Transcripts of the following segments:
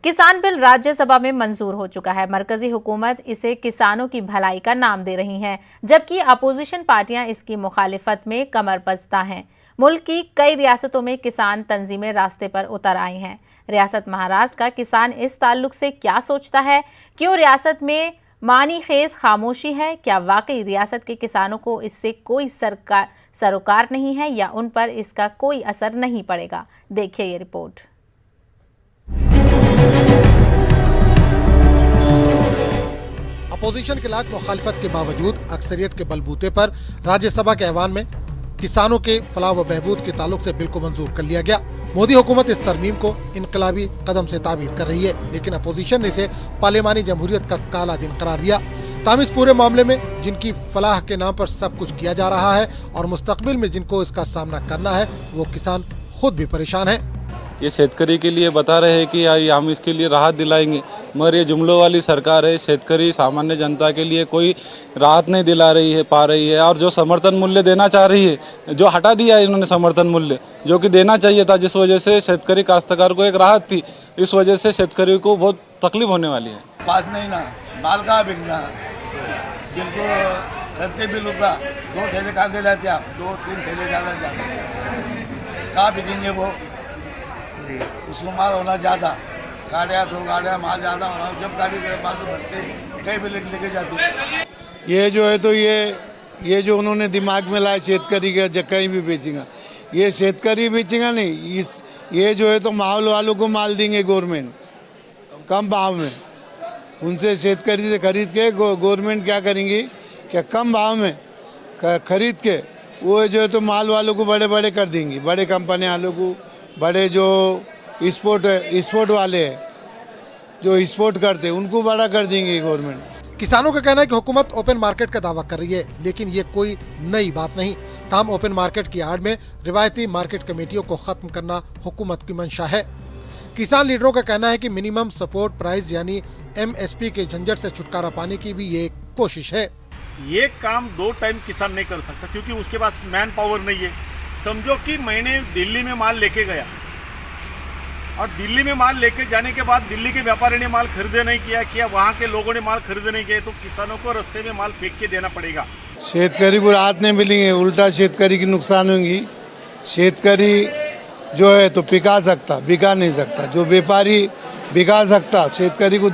किसान बिल राज्यसभा में मंजूर हो चुका है। मरकजी हुकूमत इसे किसानों की भलाई का नाम दे रही है, जबकि अपोजिशन पार्टियां इसकी मुखालिफत में कमर बस्ता हैं। मुल्क की कई रियासतों में किसान तंजीमें रास्ते पर उतर आई हैं। रियासत महाराष्ट्र का किसान इस ताल्लुक से क्या सोचता है? क्यों रियासत में मानी खेज खामोशी है? क्या वाकई रियासत के किसानों को इससे कोई सरोकार नहीं है या उन पर इसका कोई असर नहीं पड़ेगा? देखिए ये रिपोर्ट। अपोजिशन के लाख मुखालिफत के बावजूद अक्सरियत के बलबूते पर राज्यसभा के ऐवान में किसानों के फलाह व बहबूद के ताल्लुक से बिल को मंजूर कर लिया गया। मोदी हुकूमत इस तरमीम को इनकलाबी कदम से ताबीर कर रही है, लेकिन अपोजिशन ने इसे पार्लिमानी जमहूरियत का काला दिन करार दिया। ताहम इस पूरे मामले में जिनकी फलाह के नाम पर सब कुछ किया जा रहा है और मुस्तकबिल में जिनको इसका सामना करना है, वो किसान खुद भी परेशान है। ये शेतकरी के लिए बता रहे हैं कि हम इसके लिए राहत दिलाएंगे, मगर ये जुमलों वाली सरकार है। शेतकरी सामान्य जनता के लिए कोई राहत नहीं दिला रही है पा रही है। और जो समर्थन मूल्य देना चाह रही है, जो हटा दिया है इन्होंने समर्थन मूल्य, जो कि देना चाहिए था, जिस वजह से शेतकरी काश्तकार को एक राहत थी, इस वजह से शेतकरी को बहुत तकलीफ होने वाली है। पास नहीं ना माल का बिकना, जिनको करते भी लोग 2 थैले कांदे लाते, आप 2-3 थैले ज़्यादा कहाँ बिकेंगे वो? उसको माल होना ज़्यादा, गाड़ियाँ 2 गाड़ियाँ माल ज़्यादा होना, जब गाड़ी के पास भरते कई भी लेके जाते। ये जो है तो ये जो उन्होंने दिमाग में लाया शेतकरी का कहीं भी बेचेगा, ये शेतकरी बेचेगा नहीं, ये जो है तो माहौल वालों को माल देंगे गवर्नमेंट कम भाव में। उनसे शेतकरी से खरीद के गवर्नमेंट क्या करेंगी, क्या कम भाव में खरीद के वो जो है तो माल वालों को बड़े कर देंगी, बड़े कंपनी वालों को, बड़े जो एक्सपोर्ट वाले हैं जो एक्सपोर्ट करते हैं उनको बड़ा कर देंगे गवर्नमेंट। किसानों का कहना है कि हुकूमत ओपन मार्केट का दावा कर रही है, लेकिन ये कोई नई बात नहीं। ताहम ओपन मार्केट की आड़ में रिवायती मार्केट कमेटियों को खत्म करना हुकूमत की मंशा है। किसान लीडरों का कहना है कि मिनिमम सपोर्ट प्राइस यानी MSP के झंझट से छुटकारा पाने की भी ये एक कोशिश है। ये काम 2 टाइम किसान नहीं कर सकता, क्योंकि उसके पास मैन पावर नहीं है। समझो कि मैंने दिल्ली में माल लेके गया और दिल्ली में माल लेके जाने के बाद दिल्ली के व्यापारी ने माल खरीदे नहीं किया, वहाँ के लोगों ने माल खरीदे नहीं किया, तो किसानों को रास्ते में माल फेंक के देना पड़ेगा। शेतकरी को राहत नहीं मिलेंगे, उल्टा शेतकरी की नुकसान होंगी। शेतकरी जो है तो बिका नहीं सकता, जो व्यापारी बिका सकता, शेतकरी को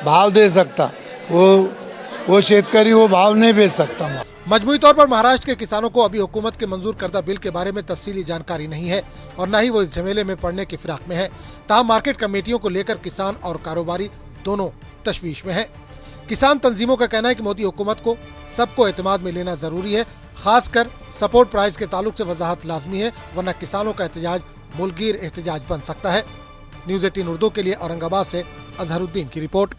भाव दे सकता, वो शेतकरी वो भाव नहीं बेच सकता। मजमूई तौर पर महाराष्ट्र के किसानों को अभी हुकूमत के मंजूर करदा बिल के बारे में तफसीली जानकारी नहीं है और न ही वो इस झमेले में पड़ने की फिराक में है। ताहम मार्केट कमेटियों को लेकर किसान और कारोबारी दोनों तशवीश में है। किसान तंजीमों का कहना है कि मोदी हुकूमत को सबको एतमाद में लेना जरूरी है, खासकर सपोर्ट प्राइस के ताल्लुक से वजाहत लाजमी है, वरना किसानों का एहतजाज मुल्कगीर एहतजाज बन सकता है। न्यूज़ 18 उर्दू के लिए औरंगाबाद से अजहरुद्दीन की रिपोर्ट।